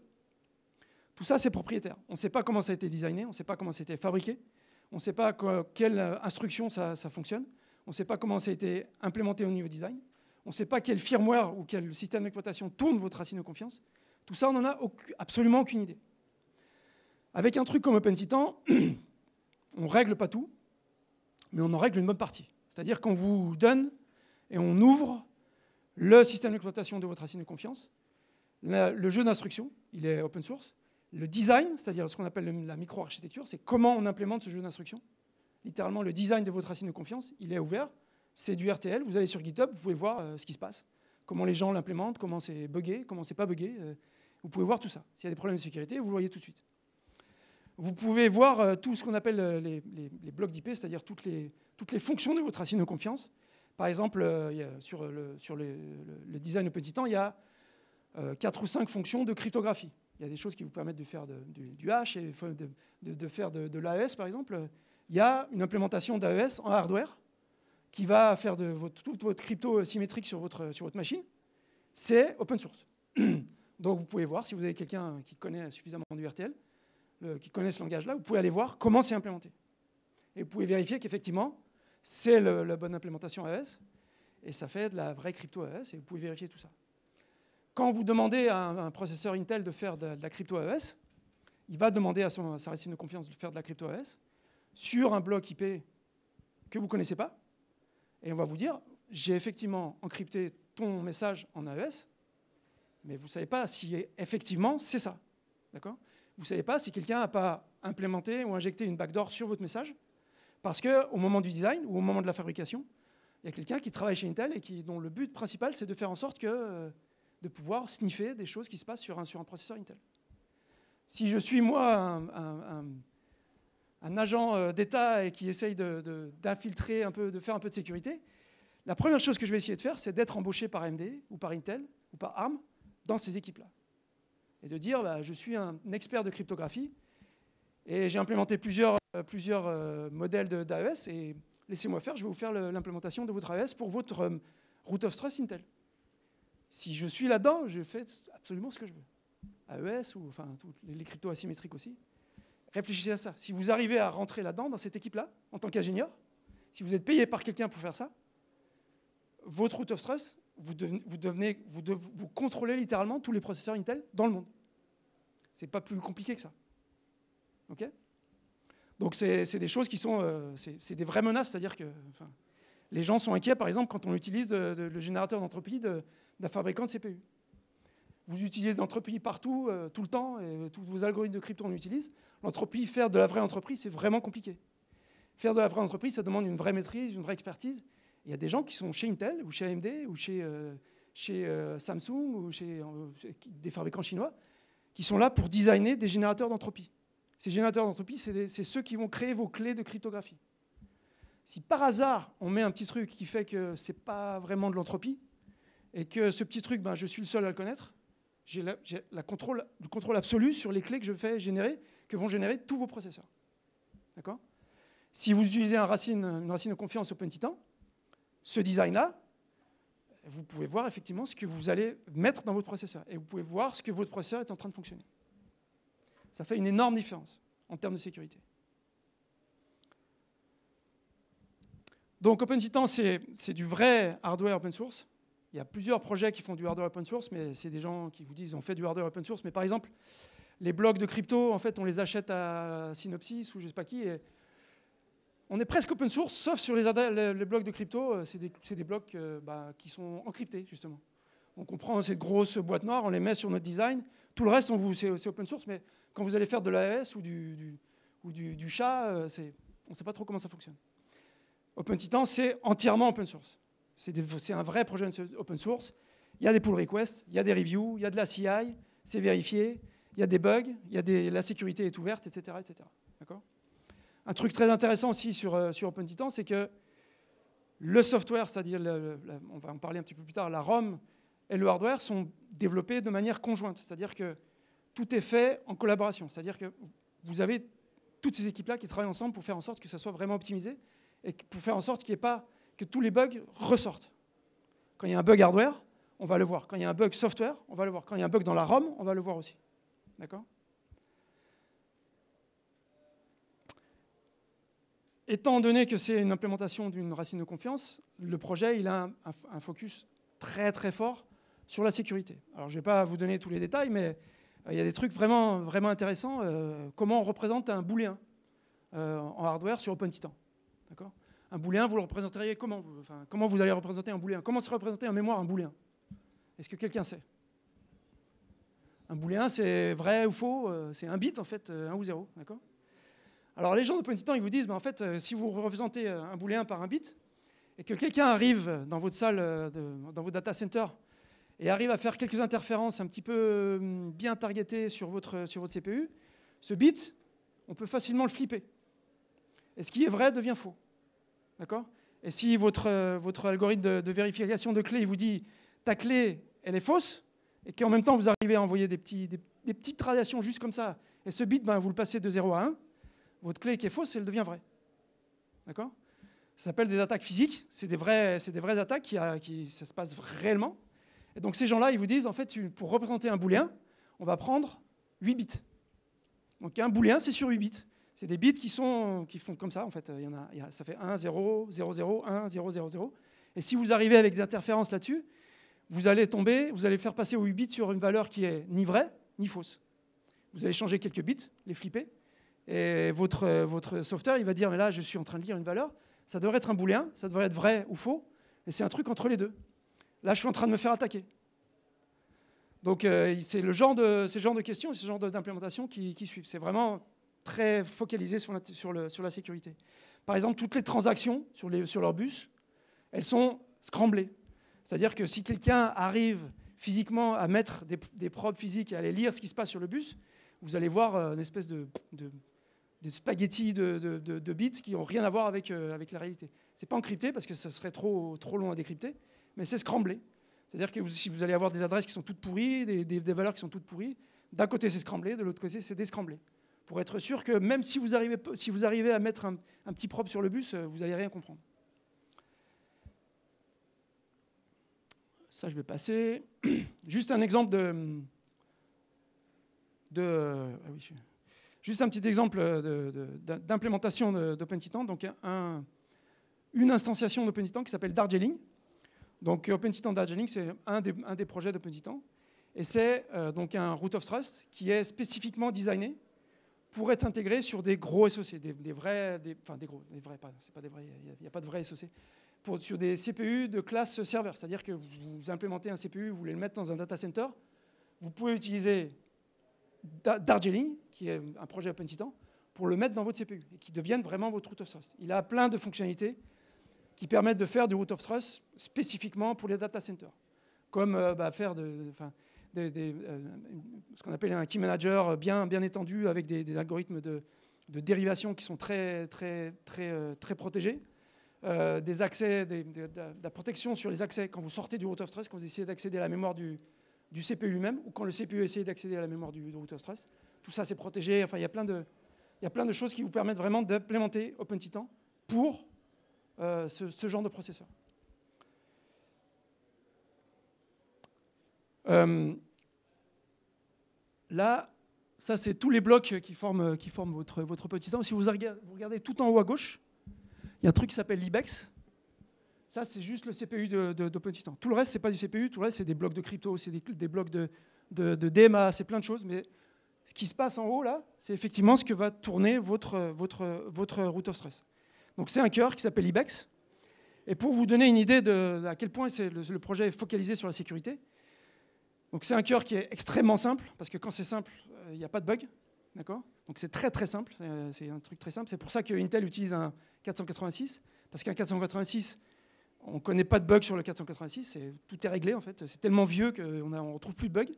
tout ça c'est propriétaire. On ne sait pas comment ça a été designé, on ne sait pas comment ça a été fabriqué, on ne sait pas quelle instruction ça fonctionne, on ne sait pas comment ça a été implémenté au niveau design, on ne sait pas quel firmware ou quel système d'exploitation tourne votre racine de confiance. Tout ça, on n'en a absolument aucune idée. Avec un truc comme OpenTitan, on ne règle pas tout, mais on en règle une bonne partie. C'est-à-dire qu'on vous donne et on ouvre le système d'exploitation de votre racine de confiance, le jeu d'instruction, il est open source, le design, c'est-à-dire ce qu'on appelle la micro-architecture, c'est comment on implémente ce jeu d'instruction. Littéralement, le design de votre racine de confiance, il est ouvert, c'est du RTL, vous allez sur GitHub, vous pouvez voir ce qui se passe, comment les gens l'implémentent, comment c'est buggé, comment c'est pas buggé. Vous pouvez voir tout ça. S'il y a des problèmes de sécurité, vous le voyez tout de suite. Vous pouvez voir tout ce qu'on appelle les blocs d'IP, c'est-à-dire toutes les fonctions de votre racine de confiance. Par exemple, sur le design OpenTitan, il y a 4 ou 5 fonctions de cryptographie. Il y a des choses qui vous permettent de faire du hash et de faire de l'AES, par exemple. Il y a une implémentation d'AES en hardware qui va faire toute votre crypto symétrique sur votre machine. C'est open source. Donc vous pouvez voir, si vous avez quelqu'un qui connaît suffisamment du RTL, qui connaît ce langage-là, vous pouvez aller voir comment c'est implémenté. Et vous pouvez vérifier qu'effectivement, c'est la bonne implémentation AES, et ça fait de la vraie crypto AES, et vous pouvez vérifier tout ça. Quand vous demandez à un processeur Intel de faire de la crypto AES, il va demander à sa racine de confiance de faire de la crypto AES sur un bloc IP que vous ne connaissez pas, et on va vous dire, j'ai effectivement encrypté ton message en AES, mais vous ne savez pas si effectivement c'est ça. D'accord ? Vous ne savez pas si quelqu'un n'a pas implémenté ou injecté une backdoor sur votre message, parce qu'au moment du design ou au moment de la fabrication, il y a quelqu'un qui travaille chez Intel et dont le but principal, c'est de faire en sorte de pouvoir sniffer des choses qui se passent sur un processeur Intel. Si je suis, moi, un agent d'État et qui essaye d'infiltrer un peu, de faire un peu de sécurité, la première chose que je vais essayer de faire, c'est d'être embauché par AMD ou par Intel ou par ARM dans ces équipes-là. et de dire bah, je suis un expert de cryptographie et j'ai implémenté plusieurs modèles d'AES et laissez-moi faire, je vais vous faire l'implémentation de votre AES pour votre root of trust Intel. Si je suis là-dedans, je fais absolument ce que je veux. AES ou enfin les cryptos asymétriques aussi. Réfléchissez à ça. Si vous arrivez à rentrer là-dedans, dans cette équipe-là, en tant qu'ingénieur, si vous êtes payé par quelqu'un pour faire ça, votre root of trust, vous contrôlez littéralement tous les processeurs Intel dans le monde. C'est pas plus compliqué que ça. Ok ? Donc c'est des choses qui sont, c'est des vraies menaces, c'est-à-dire que enfin, les gens sont inquiets, par exemple, quand on utilise le générateur d'entropie d'un fabricant de CPU. Vous utilisez l'entropie partout, tout le temps, et tous vos algorithmes de crypto on utilise. L'entropie, faire de la vraie entreprise, c'est vraiment compliqué. Faire de la vraie entreprise, ça demande une vraie maîtrise, une vraie expertise. Il y a des gens qui sont chez Intel, ou chez AMD, ou chez Samsung, ou chez des fabricants chinois, qui sont là pour designer des générateurs d'entropie. Ces générateurs d'entropie, c'est ceux qui vont créer vos clés de cryptographie. Si par hasard, on met un petit truc qui fait que ce n'est pas vraiment de l'entropie, et que ce petit truc, ben, je suis le seul à le connaître, j'ai le contrôle absolu sur les clés que je fais générer, que vont générer tous vos processeurs. D'accord ? Si vous utilisez une racine de confiance OpenTitan, ce design-là, vous pouvez voir effectivement ce que vous allez mettre dans votre processeur. Et vous pouvez voir ce que votre processeur est en train de fonctionner. Ça fait une énorme différence en termes de sécurité. Donc OpenTitan, c'est du vrai hardware open source. Il y a plusieurs projets qui font du hardware open source, mais c'est des gens qui vous disent on fait du hardware open source. Mais par exemple, les blocs de crypto, en fait, on les achète à Synopsys ou je ne sais pas qui. Et on est presque open source, sauf sur les blocs de crypto. C'est des blocs qui sont encryptés, justement. Donc on prend cette grosse boîte noire, on les met sur notre design. Tout le reste, c'est open source, mais quand vous allez faire de l'AES ou du SHA, on ne sait pas trop comment ça fonctionne. OpenTitan, c'est entièrement open source. C'est un vrai projet open source. Il y a des pull requests, il y a des reviews, il y a de la CI, c'est vérifié, il y a des bugs, la sécurité est ouverte, etc. etc. D'accord ? Un truc très intéressant aussi sur OpenTitan, c'est que le software, c'est-à-dire, on va en parler un petit peu plus tard, la ROM et le hardware sont développés de manière conjointe. C'est-à-dire que tout est fait en collaboration. C'est-à-dire que vous avez toutes ces équipes-là qui travaillent ensemble pour faire en sorte que ça soit vraiment optimisé et pour faire en sorte qu'il n'y ait pas que tous les bugs ressortent. Quand il y a un bug hardware, on va le voir. Quand il y a un bug software, on va le voir. Quand il y a un bug dans la ROM, on va le voir aussi. D'accord ? Étant donné que c'est une implémentation d'une racine de confiance, le projet il a un focus très très fort sur la sécurité. Alors je ne vais pas vous donner tous les détails, mais il y a des trucs vraiment, vraiment intéressants. Comment on représente un booléen en hardware sur OpenTitan. D'accord ? Un booléen, vous le représenteriez comment ? Comment vous allez représenter un booléen ? Comment se représenter en mémoire un booléen ? Est-ce que quelqu'un sait ? Un booléen, c'est vrai ou faux, c'est un bit en fait, 1 ou 0. D'accord ? Alors les gens d'OpenTitan, ils vous disent, en fait, si vous représentez un booléen par un bit, et que quelqu'un arrive dans votre salle, dans votre data center, et arrive à faire quelques interférences un petit peu bien targetées sur votre CPU, ce bit, on peut facilement le flipper. Et ce qui est vrai devient faux. D'accord ? Et si votre algorithme de vérification de clé il vous dit ta clé, elle est fausse, et qu'en même temps vous arrivez à envoyer des petites radiations juste comme ça, et ce bit, vous le passez de 0 à 1, votre clé qui est fausse, elle devient vraie. D'accord ? Ça s'appelle des attaques physiques, c'est des vraies attaques ça se passe réellement. Et donc ces gens-là, ils vous disent, en fait, pour représenter un booléen, on va prendre 8 bits. Donc un booléen, c'est sur 8 bits. C'est des bits qui font comme ça, en fait. Ça fait 1, 0, 0, 0, 1, 0, 0, 0. Et si vous arrivez avec des interférences là-dessus, vous allez faire passer aux 8 bits sur une valeur qui est ni vraie, ni fausse. Vous allez changer quelques bits, les flipper, et votre software, il va dire, mais là, je suis en train de lire une valeur, ça devrait être un booléen, ça devrait être vrai ou faux, et c'est un truc entre les deux. Là, je suis en train de me faire attaquer. Donc, c'est ce genre de questions, ce genre d'implémentation qui suivent. C'est vraiment très focalisé sur la sécurité. Par exemple, toutes les transactions sur leur bus, elles sont scramblées. C'est-à-dire que si quelqu'un arrive physiquement à mettre des probes physiques et à aller lire ce qui se passe sur le bus, vous allez voir une espèce de spaghettis de bits qui n'ont rien à voir avec la réalité. Ce n'est pas encrypté parce que ça serait trop long à décrypter, mais c'est scramblé. C'est-à-dire que si vous allez avoir des adresses qui sont toutes pourries, des valeurs qui sont toutes pourries, D'un côté, c'est scramblé, de l'autre côté, c'est descramblé. Pour être sûr que même si vous arrivez à mettre un petit prop sur le bus, vous n'allez rien comprendre. Ça, je vais passer. Juste un exemple juste un petit exemple d'implémentation d'OpenTitan. Donc, une instantiation d'OpenTitan qui s'appelle Darjeeling. Donc, OpenTitan Darjeeling, c'est un des projets d'OpenTitan. Et c'est donc un root of trust qui est spécifiquement designé pour être intégré sur des gros SOC, des vrais, c'est pas des vrais, il n'y a pas de vrais SOC, sur des CPU de classe serveur. C'est-à-dire que vous implémentez un CPU, vous voulez le mettre dans un data center, vous pouvez utiliser Darjeeling, qui est un projet OpenTitan, pour le mettre dans votre CPU et qui devienne vraiment votre root of trust. Il a plein de fonctionnalités qui permettent de faire du root of trust spécifiquement pour les data centers, comme faire ce qu'on appelle un key manager bien étendu avec des algorithmes de dérivation qui sont très protégés, des accès, de la protection sur les accès quand vous sortez du root of trust, quand vous essayez d'accéder à la mémoire du CPU lui-même, ou quand le CPU essaie d'accéder à la mémoire du root of trust. Tout ça, c'est protégé. Enfin, il y a plein de choses qui vous permettent vraiment d'implémenter OpenTitan pour ce genre de processeur. Là, ça, c'est tous les blocs qui forment votre OpenTitan. Si vous regardez tout en haut à gauche, il y a un truc qui s'appelle l'IBEX. Ça, c'est juste le CPU d'OpenTitan. Tout le reste, ce n'est pas du CPU. Tout le reste, c'est des blocs de crypto, c'est des blocs de DMA, c'est plein de choses. Mais ce qui se passe en haut, là, c'est effectivement ce que va tourner votre root of trust. Donc, c'est un cœur qui s'appelle IBEX. Et pour vous donner une idée à quel point le projet est focalisé sur la sécurité, donc c'est un cœur qui est extrêmement simple, parce que quand c'est simple, il n'y a pas de bug. D'accord ? Donc c'est très simple, c'est un truc très simple. C'est pour ça que Intel utilise un 486, parce qu'un 486, on ne connaît pas de bug sur le 486, tout est réglé en fait. C'est tellement vieux qu'on ne retrouve plus de bugs.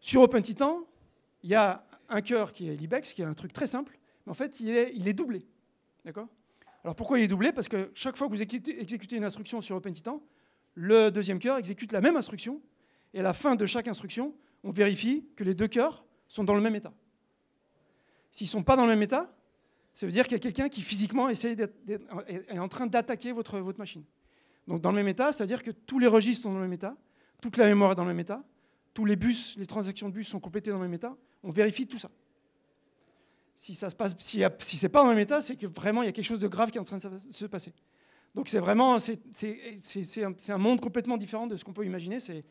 Sur OpenTitan, il y a un cœur qui est l'IBEX, qui est un truc très simple, mais en fait il est doublé. D'accord ? Alors pourquoi il est doublé ? Parce que chaque fois que vous exécutez une instruction sur OpenTitan, le deuxième cœur exécute la même instruction, et à la fin de chaque instruction, on vérifie que les deux cœurs sont dans le même état. S'ils ne sont pas dans le même état, ça veut dire qu'il y a quelqu'un qui physiquement est en train d'attaquer votre machine. Donc dans le même état, ça veut dire que tous les registres sont dans le même état, toute la mémoire est dans le même état, tous les bus, les transactions de bus sont complétées dans le même état, on vérifie tout ça. Si ce n'est pas dans le même état, c'est que vraiment il y a quelque chose de grave qui est en train de se passer. Donc c'est un monde complètement différent de ce qu'on peut imaginer, c'est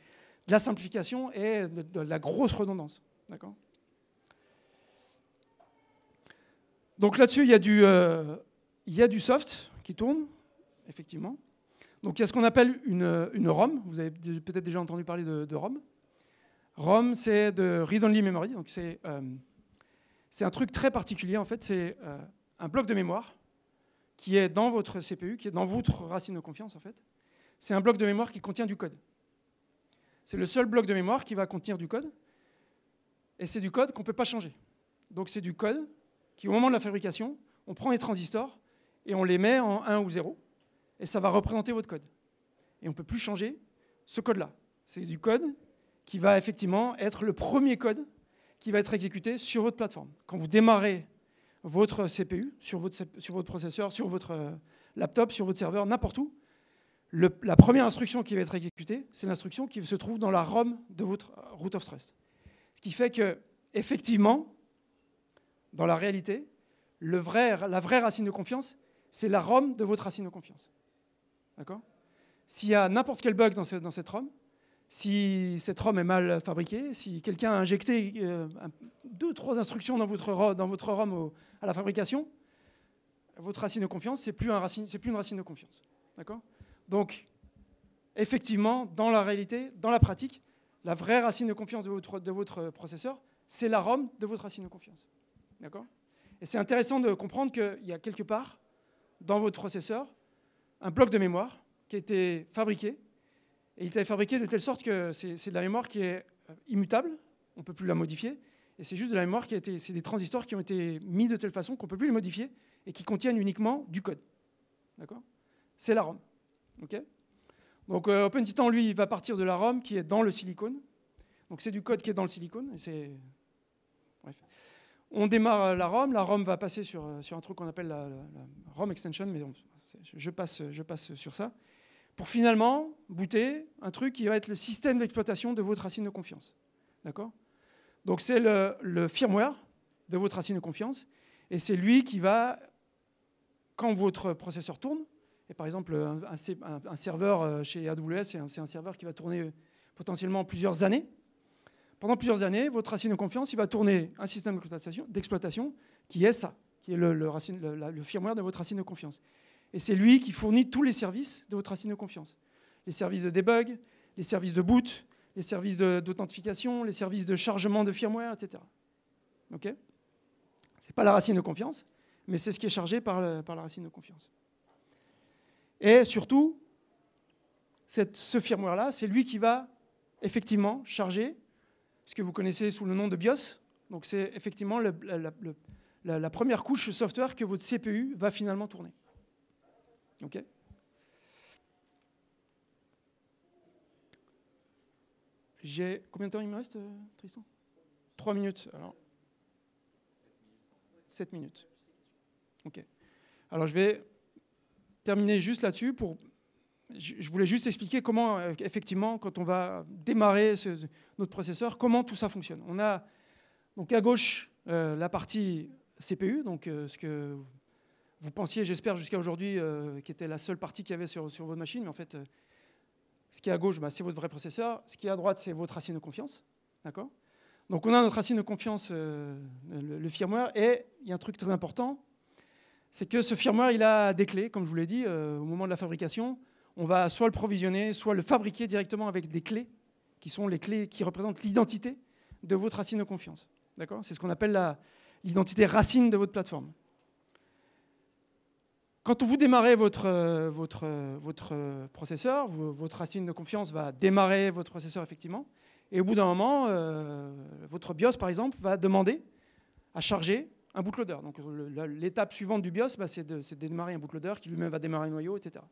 de la simplification et de la grosse redondance. D'accord ? Donc là-dessus, il y a du soft qui tourne, effectivement. Donc il y a ce qu'on appelle une ROM. Vous avez peut-être déjà entendu parler de ROM. ROM, c'est de Read-Only Memory. Donc c'est un truc très particulier. En fait, c'est un bloc de mémoire qui est dans votre CPU, qui est dans votre racine de confiance, en fait. C'est un bloc de mémoire qui contient du code. C'est le seul bloc de mémoire qui va contenir du code. Et c'est du code qu'on ne peut pas changer. Donc c'est du code qui, au moment de la fabrication, on prend les transistors et on les met en 1 ou 0. Et ça va représenter votre code. Et on ne peut plus changer ce code-là. C'est du code qui va effectivement être le premier code qui va être exécuté sur votre plateforme. Quand vous démarrez votre CPU, sur votre processeur, sur votre laptop, sur votre serveur, n'importe où, la première instruction qui va être exécutée, c'est l'instruction qui se trouve dans la ROM de votre root of trust. Ce qui fait que, effectivement, dans la réalité, la vraie racine de confiance, c'est la ROM de votre racine de confiance. D'accord ? S'il y a n'importe quel bug dans cette ROM, si cette ROM est mal fabriquée, si quelqu'un a injecté 2-3 instructions dans votre ROM à la fabrication, votre racine de confiance, c'est plus une racine de confiance. D'accord ? Donc, effectivement, dans la réalité, dans la pratique, la vraie racine de confiance de votre processeur, c'est la ROM de votre racine de confiance. D'accord ? Et c'est intéressant de comprendre qu'il y a quelque part, dans votre processeur, un bloc de mémoire qui a été fabriqué. Et il a été fabriqué de telle sorte que c'est de la mémoire qui est immutable, on ne peut plus la modifier. Et c'est juste de la mémoire c'est des transistors qui ont été mis de telle façon qu'on ne peut plus les modifier et qui contiennent uniquement du code. D'accord ? C'est la ROM. Okay ? Donc OpenTitan, lui, il va partir de la ROM qui est dans le silicone. Donc c'est du code qui est dans le silicone. Bref. On démarre la ROM. La ROM va passer sur un truc qu'on appelle la ROM extension, mais je passe sur ça, pour finalement booter un truc qui va être le système d'exploitation de votre racine de confiance. D'accord ? Donc c'est le firmware de votre racine de confiance, et c'est lui qui va, quand votre processeur tourne, et par exemple un serveur chez AWS, c'est un serveur qui va tourner potentiellement plusieurs années. Pendant plusieurs années, votre racine de confiance, il va tourner un système d'exploitation qui est ça, qui est le firmware de votre racine de confiance. Et c'est lui qui fournit tous les services de votre racine de confiance. Les services de debug, les services de boot, les services d'authentification, les services de chargement de firmware, etc. OK ? Ce n'est pas la racine de confiance, mais c'est ce qui est chargé par la racine de confiance. Et surtout, ce firmware-là, c'est lui qui va effectivement charger ce que vous connaissez sous le nom de BIOS. Donc c'est effectivement la première couche software que votre CPU va finalement tourner. OK ? Combien de temps il me reste, Tristan ? 3 minutes. Alors, 7 minutes. OK. Alors je vais terminer juste là-dessus. Je voulais juste expliquer comment, effectivement, quand on va démarrer notre processeur, comment tout ça fonctionne. On a donc à gauche la partie CPU, donc ce que vous pensiez, j'espère, jusqu'à aujourd'hui, qui était la seule partie qu'il y avait sur votre machine, mais en fait, ce qui est à gauche, c'est votre vrai processeur. Ce qui est à droite, c'est votre racine de confiance. D'accord ? Donc on a notre racine de confiance, le firmware, et il y a un truc très important, c'est que ce firmware, il a des clés, comme je vous l'ai dit, au moment de la fabrication. On va soit le provisionner, soit le fabriquer directement avec des clés, qui sont les clés qui représentent l'identité de votre racine de confiance. D'accord ? C'est ce qu'on appelle l'identité racine de votre plateforme. Quand vous démarrez votre processeur, votre racine de confiance va démarrer votre processeur, effectivement, et au bout d'un moment, votre BIOS, par exemple, va demander à charger un bootloader. Donc l'étape suivante du BIOS, c'est de démarrer un bootloader qui lui-même va démarrer un noyau, etc.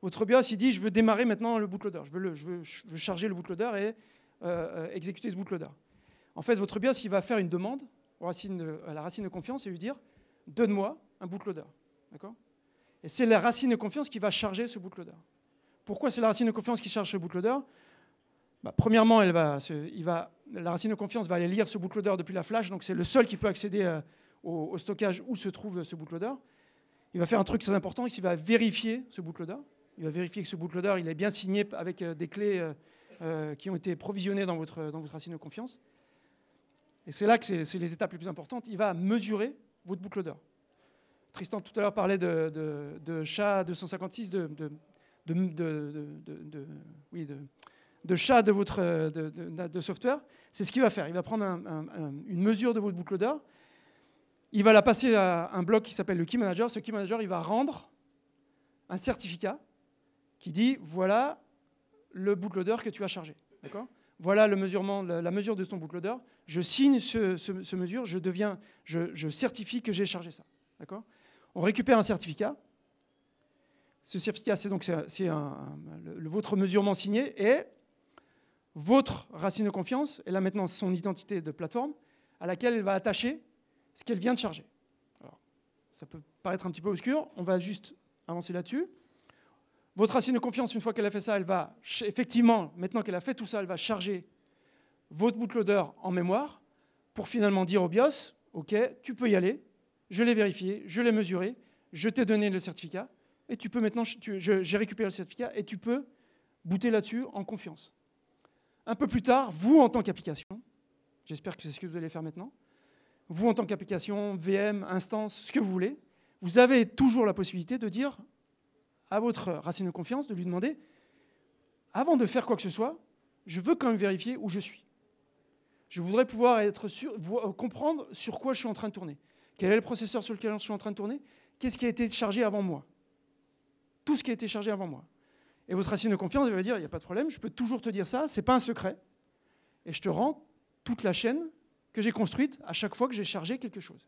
Votre BIOS, il dit, je veux démarrer maintenant le bootloader, je veux charger le bootloader et exécuter ce bootloader. En fait, votre BIOS, il va faire une demande à la racine de confiance et lui dire, donne-moi un bootloader. D'accord ? Et c'est la racine de confiance qui va charger ce bootloader. Pourquoi c'est la racine de confiance qui charge ce bootloader ? Premièrement, la racine de confiance va aller lire ce bootloader depuis la flash, donc c'est le seul qui peut accéder au stockage où se trouve ce bootloader. Il va faire un truc très important, il va vérifier ce bootloader. Il va vérifier que ce bootloader il est bien signé avec des clés qui ont été provisionnées dans votre racine de confiance. Et c'est là que c'est les étapes les plus importantes. Il va mesurer votre bootloader. Tristan tout à l'heure parlait de SHA-256, de SHA de software. C'est ce qu'il va faire. Il va prendre une mesure de votre bootloader. Il va la passer à un bloc qui s'appelle le Key Manager. Ce Key Manager, il va rendre un certificat qui dit voilà le bootloader que tu as chargé. D'accord ? Voilà la mesure de ton bootloader. Je signe ce mesure, je certifie que j'ai chargé ça. D'accord ? On récupère un certificat. Ce certificat, c'est votre mesurement signé et votre racine de confiance, et là maintenant son identité de plateforme, à laquelle elle va attacher ce qu'elle vient de charger. Alors, ça peut paraître un petit peu obscur, on va juste avancer là-dessus. Votre racine de confiance, une fois qu'elle a fait ça, elle va, effectivement, maintenant qu'elle a fait tout ça, elle va charger votre bootloader en mémoire pour finalement dire au BIOS, OK, tu peux y aller, je l'ai vérifié, je l'ai mesuré, je t'ai donné le certificat, et tu peux maintenant, j'ai récupéré le certificat, et tu peux booter là-dessus en confiance. Un peu plus tard, vous, en tant qu'application, j'espère que c'est ce que vous allez faire maintenant, vous, en tant qu'application, VM, instance, ce que vous voulez, vous avez toujours la possibilité de dire à votre racine de confiance, de lui demander, avant de faire quoi que ce soit, je veux quand même vérifier où je suis. Je voudrais pouvoir être sûr, comprendre sur quoi je suis en train de tourner. Quel est le processeur sur lequel je suis en train de tourner? Qu'est-ce qui a été chargé avant moi? Tout ce qui a été chargé avant moi. Et votre racine de confiance va dire, il n'y a pas de problème, je peux toujours te dire ça, ce n'est pas un secret. Et je te rends toute la chaîne que j'ai construite à chaque fois que j'ai chargé quelque chose.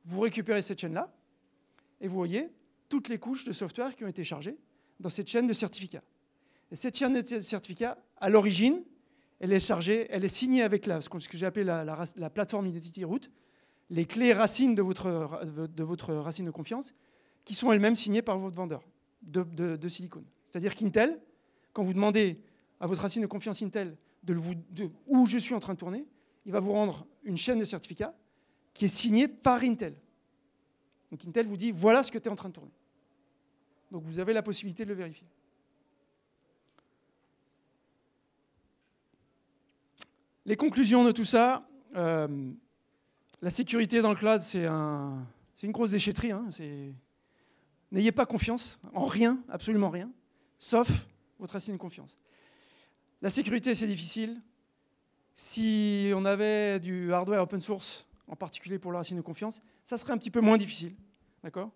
Vous récupérez cette chaîne-là, et vous voyez toutes les couches de software qui ont été chargées dans cette chaîne de certificats. Et cette chaîne de certificats, à l'origine, elle est chargée, elle est signée avec ce que j'ai appelé la plateforme Identity Root, les clés racines de votre racine de confiance, qui sont elles-mêmes signées par votre vendeur de silicone. C'est-à-dire qu'Intel, quand vous demandez à votre racine de confiance Intel où je suis en train de tourner, il va vous rendre une chaîne de certificats qui est signée par Intel. Donc Intel vous dit, voilà ce que tu es en train de tourner. Donc vous avez la possibilité de le vérifier. Les conclusions de tout ça, la sécurité dans le cloud, c'est une grosse déchetterie. Hein, n'ayez pas confiance en rien, absolument rien, sauf votre racine de confiance. La sécurité, c'est difficile. Si on avait du hardware open source, en particulier pour la racine de confiance, ça serait un petit peu moins difficile. D'accord ?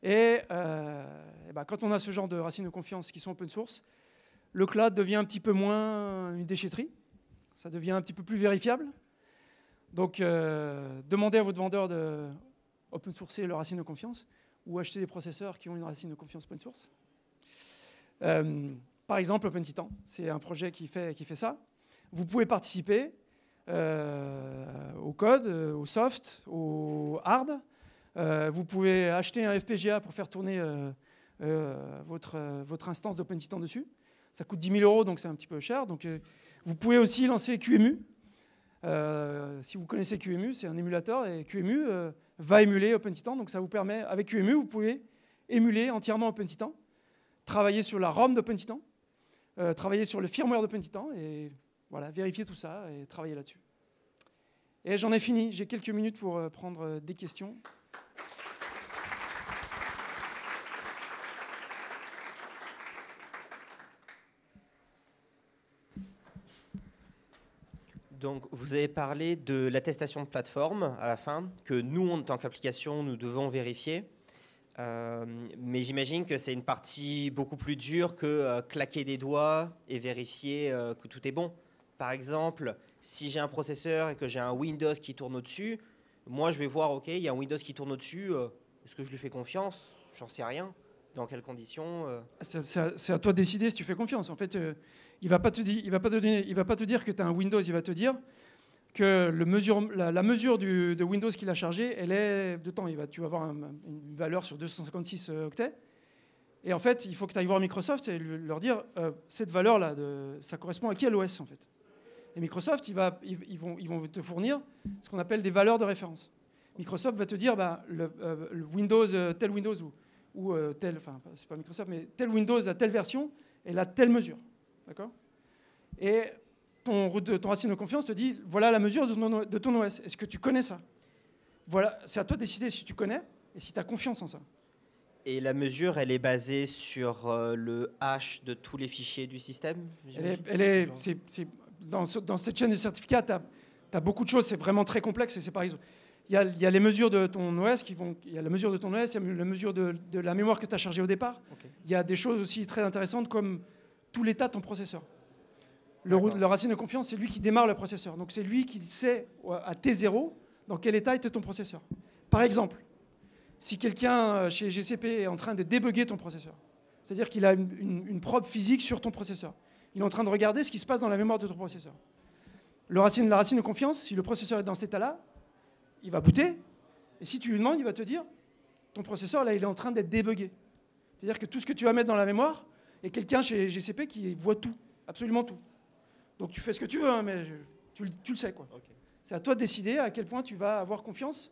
Et quand on a ce genre de racines de confiance qui sont open source, le cloud devient un petit peu moins une déchetterie. Ça devient un petit peu plus vérifiable. Donc, demandez à votre vendeur de open sourcer leur racine de confiance ou acheter des processeurs qui ont une racine de confiance open source. Par exemple, OpenTitan, c'est un projet qui fait ça. Vous pouvez participer au code, au soft, au hard. Vous pouvez acheter un FPGA pour faire tourner votre instance d'OpenTitan dessus. Ça coûte 10 000 €, donc c'est un petit peu cher. Donc, vous pouvez aussi lancer QEMU. Si vous connaissez QEMU, c'est un émulateur, et QEMU va émuler OpenTitan. Donc ça vous permet, avec QEMU, vous pouvez émuler entièrement OpenTitan, travailler sur la ROM d'OpenTitan, travailler sur le firmware d'OpenTitan, et voilà, vérifier tout ça et travailler là-dessus. Et j'en ai fini, j'ai quelques minutes pour prendre des questions. Donc, vous avez parlé de l'attestation de plateforme à la fin, que nous, en tant qu'application, nous devons vérifier. Mais j'imagine que c'est une partie beaucoup plus dure que claquer des doigts et vérifier que tout est bon. Par exemple, si j'ai un processeur et que j'ai un Windows qui tourne au-dessus, moi, je vais voir, OK, il y a un Windows qui tourne au-dessus. Est-ce que je lui fais confiance? J'en sais rien. Dans quelles conditions C'est à toi de décider si tu fais confiance. En fait, il ne va pas te dire que tu as un Windows, il va te dire que la mesure de Windows qu'il a chargé, elle est de temps. Tu vas avoir une valeur sur 256 octets. Et en fait, il faut que tu ailles voir Microsoft et leur dire cette valeur-là, ça correspond à quel OS en fait. Et Microsoft, ils vont te fournir ce qu'on appelle des valeurs de référence. Microsoft va te dire le Windows, tel Windows ou tel, enfin c'est pas Microsoft, mais tel Windows à telle version, elle a telle mesure. D'accord ? Et ton racine de confiance te dit, voilà la mesure de ton OS. Est-ce que tu connais ça ? Voilà, c'est à toi de décider si tu connais et si tu as confiance en ça. Et la mesure, elle est basée sur le hash de tous les fichiers du système ? Dans cette chaîne de certificats, tu as beaucoup de choses, c'est vraiment très complexe. C'est par exemple, il y a les mesures de ton OS il y a la mesure de ton OS, il y a la mesure de la mémoire que tu as chargée au départ. Okay. Il y a des choses aussi très intéressantes comme tout l'état de ton processeur. Le racine de confiance, c'est lui qui démarre le processeur. Donc c'est lui qui sait à T0 dans quel état était ton processeur. Par exemple, si quelqu'un chez GCP est en train de débugger ton processeur, c'est-à-dire qu'il a une prod physique sur ton processeur, il est en train de regarder ce qui se passe dans la mémoire de ton processeur. La racine de confiance, si le processeur est dans cet état-là, il va booter, et si tu lui demandes, il va te dire, ton processeur, là, il est en train d'être débugué. C'est-à-dire que tout ce que tu vas mettre dans la mémoire, et quelqu'un chez GCP qui voit tout, absolument tout. Donc tu fais ce que tu veux, hein, mais tu le sais, quoi. Okay. C'est à toi de décider à quel point tu vas avoir confiance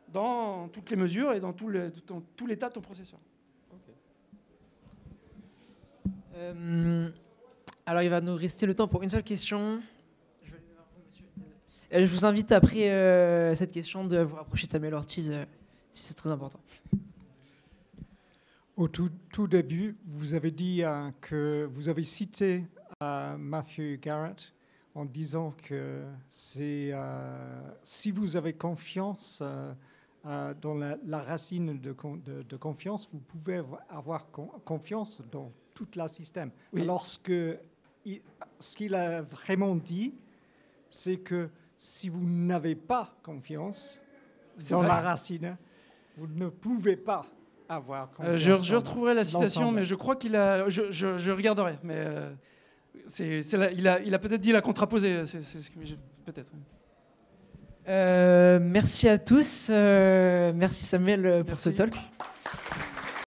dans toutes les mesures et dans tout l'état de ton processeur. Okay. Alors il va nous rester le temps pour une seule question. Je vous invite après cette question de vous rapprocher de Samuel Ortiz, si c'est très important. Au tout début, vous avez dit que vous avez cité Matthew Garrett en disant que si vous avez confiance dans la racine de confiance, vous pouvez avoir confiance dans tout le système. Oui. Alors ce qu'il a vraiment dit, c'est que si vous n'avez pas confiance dans la racine, vous ne pouvez pas avoir confiance. Je retrouverai la citation, mais je crois qu'il a... Je regarderai, mais il a peut-être dit la contraposée, peut-être. Merci à tous. Merci Samuel pour ce talk.